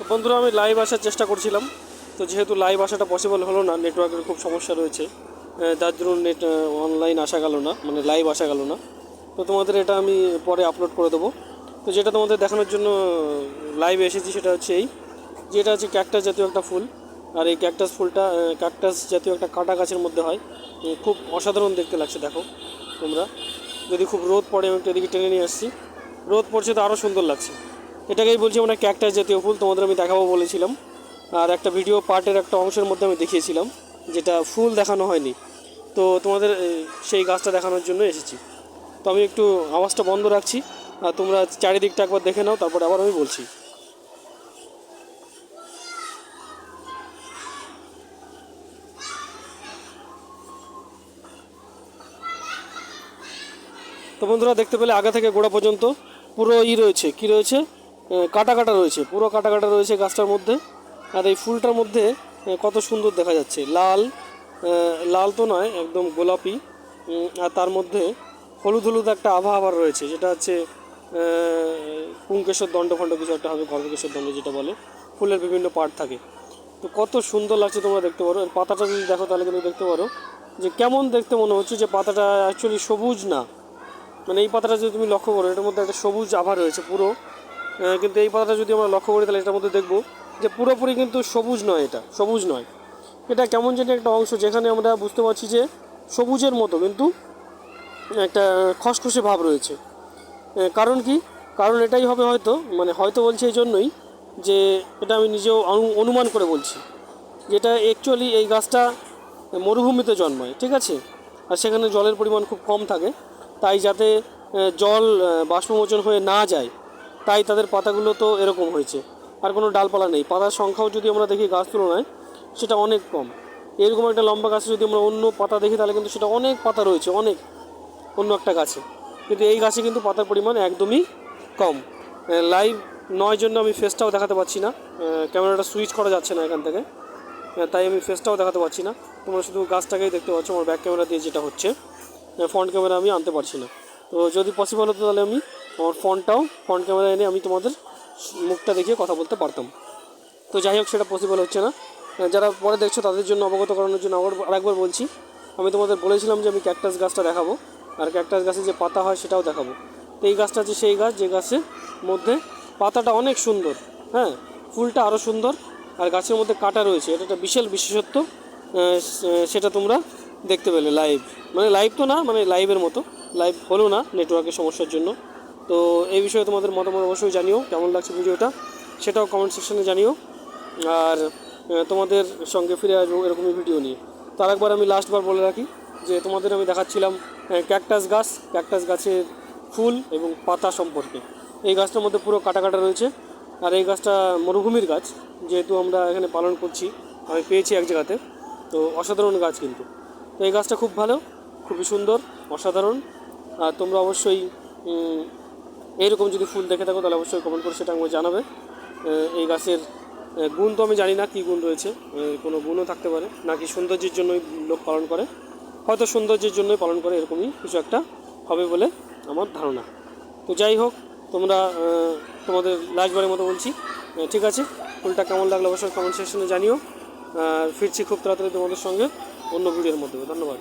তো বন্ধুরা, আমি লাইভ আসার চেষ্টা করছিলাম। তো যেহেতু লাইভ আসাটা পসিবল হলো না, নেটওয়ার্কের খুব সমস্যা রয়েছে, যার জন্য অনলাইন আসা গেল না, মানে লাইভ আসা গেল না। তো তোমাদের এটা আমি পরে আপলোড করে দেবো। তো যেটা তোমাদের দেখানোর জন্য লাইভে এসেছি সেটা হচ্ছে যেটা হচ্ছে ক্যাকটাস জাতীয় একটা ফুল। আর এই ক্যাকটাস ফুলটা ক্যাকটাস জাতীয় একটা কাঁটা গাছের মধ্যে হয়। খুব অসাধারণ দেখতে লাগছে, দেখো তোমরা। যদি খুব রোদ পড়ে, আমি একটু এদিকে টেনে নিয়ে আসছি, রোদ পড়ছে তো আরও সুন্দর লাগছে। এটাকেই বলছি আমরা ক্যাকটাস জাতীয় ফুল, তোমাদের আমি দেখাবো বলেছিলাম। আর একটা ভিডিও পার্টের একটা অংশের মধ্যে আমি দেখিয়েছিলাম, যেটা ফুল দেখানো হয়নি। তো তোমাদের সেই গাছটা দেখানোর জন্য এসেছি। তো আমি একটু আওয়াজটা বন্ধ রাখছি, আর তোমরা চারিদিকটা একবার দেখে নাও, তারপর আবার আমি বলছি। তো বন্ধুরা, দেখতে পেলে আগা থেকে গোড়া পর্যন্ত পুরো রয়েছে, কি রয়েছে, কাটা কাটা রয়েছে, পুরো কাটা কাটা রয়েছে গাছটার মধ্যে। আর এই ফুলটার মধ্যে কত সুন্দর দেখা যাচ্ছে, লাল, লাল তো নয়, একদম গোলাপি। আর তার মধ্যে হলুদ হলুদ একটা আভা আবার রয়েছে, যেটা হচ্ছে পুংকেশর দণ্ড ফণ্ড কিছু একটা হবে, গর্ভকেশর দণ্ড যেটা বলে। ফুলের বিভিন্ন পার্ট থাকে। তো কত সুন্দর লাগছে, তোমরা দেখতে পারো। এর পাতাটা যদি দেখো তাহলে কিন্তু দেখতে পারো যে কেমন দেখতে মনে হচ্ছে, যে পাতাটা অ্যাকচুয়ালি সবুজ না। মানে এই পাতাটা যদি তুমি লক্ষ্য করো, এটার মধ্যে একটা সবুজ আভা রয়েছে পুরো। কিন্তু এই পাতাটা যদি আমরা লক্ষ্য করি তাহলে এটার মধ্যে দেখবো যে পুরোপুরি কিন্তু সবুজ নয়, এটা সবুজ নয়। এটা কেমন যেন একটা অংশ, যেখানে আমরা বুঝতে পারছি যে সবুজের মতো, কিন্তু একটা খসখসে ভাব রয়েছে। কারণ কি? কারণ এটাই হবে হয়তো, মানে হয়তো বলছি এই জন্যই যে এটা আমি নিজেও অনুমান করে বলছি, যেটা অ্যাকচুয়ালি এই গাছটা মরুভূমিতে জন্মায়, ঠিক আছে। আর সেখানে জলের পরিমাণ খুব কম থাকে, তাই যাতে জল বাষ্পমোচন হয়ে না যায়, তাই তাদের পাতাগুলো তো এরকম হয়েছে। আর কোনো ডালপালা নেই, পাতার সংখ্যাও যদি আমরা দেখি গাছ তুলনায় সেটা অনেক কম। এরকম একটা লম্বা গাছে যদি আমরা অন্য পাতা দেখি তাহলে কিন্তু সেটা অনেক পাতা রয়েছে, অনেক, অন্য একটা গাছে। কিন্তু এই গাছে কিন্তু পাতার পরিমাণ একদমই কম। লাইভ নয় জন্য আমি ফেসটাও দেখাতে পারছি না, ক্যামেরাটা সুইচ করা যাচ্ছে না এখান থেকে, তাই আমি ফেসটাও দেখাতে পারছি না। তোমরা শুধু গাছটাকেই দেখতে পাচ্ছ আমার ব্যাক ক্যামেরা দিয়ে, যেটা হচ্ছে ফ্রন্ট ক্যামেরা আমি আনতে পারছি না। তো যদি পসিবল হতো তাহলে আমি আমার ফ্রন্ট ক্যামেরা এনে আমি তোমাদের মুখটা দেখিয়ে কথা বলতে পারতাম। তো যাই হোক, সেটা পসিবল হচ্ছে না। যারা পরে দেখছো তাদের জন্য অবগত করানোর জন্য আরেকবার বলছি, আমি তোমাদের বলেছিলাম যে আমি ক্যাকটাস গাছটা দেখাবো, আর ক্যাকটাস গাছে যে পাতা হয় সেটাও দেখাবো। তো এই গাছটা হচ্ছে সেই গাছ, যে গাছের মধ্যে পাতাটা অনেক সুন্দর, হ্যাঁ, ফুলটা আরও সুন্দর, আর গাছের মধ্যে কাটা রয়েছে। এটা একটা বিশাল বিশেষত্ব। সেটা তোমরা দেখতে পেলে লাইভ, মানে লাইভ তো না, মানে লাইভের মতো। লাইভ হলো না নেটওয়ার্কের সমস্যার জন্য। তো এই বিষয়ে তোমাদের মতামত অবশ্যই জানিও, কেমন লাগছে ভিডিওটা সেটাও কমেন্ট সেকশনে জানিও। আর তোমাদের সঙ্গে ফিরে আসবো এরকমই ভিডিও নিয়ে। তার একবার আমি লাস্টবার বলে রাখি যে তোমাদের আমি দেখাচ্ছিলাম ক্যাকটাস গাছের ফুল এবং পাতা সম্পর্কে। এই গাছটার মধ্যে পুরো কাটা কাটা রয়েছে। আর এই গাছটা মরুভূমির গাছ, যেহেতু আমরা এখানে পালন করছি, আমি পেয়েছি এক জায়গাতে। তো অসাধারণ গাছ কিন্তু। তো এই গাছটা খুব ভালো, খুবই সুন্দর, অসাধারণ। আর তোমরা অবশ্যই এইরকম যদি ফুল দেখে থাকো তাহলে অবশ্যই কমেন্ট করে সেটা আমাকে জানাবে। এই গাছের গুণ তো আমি জানি না কী গুণ রয়েছে, কোনো গুণও থাকতে পারে, নাকি সৌন্দর্যের জন্যই লোক পালন করে, হয়তো সৌন্দর্যের জন্যই পালন করে, এরকমই কিছু একটা হবে বলে আমার ধারণা। তো যাই হোক, তোমরা তোমাদের লাস্টবারের মতো বলছি, ঠিক আছে, ফুলটা কেমন লাগলো অবশ্যই কমেন্ট সেকশনে জানিও। ফিরছি খুব তাড়াতাড়ি তোমাদের সঙ্গে অন্য ভিডিওর মধ্যে। ধন্যবাদ।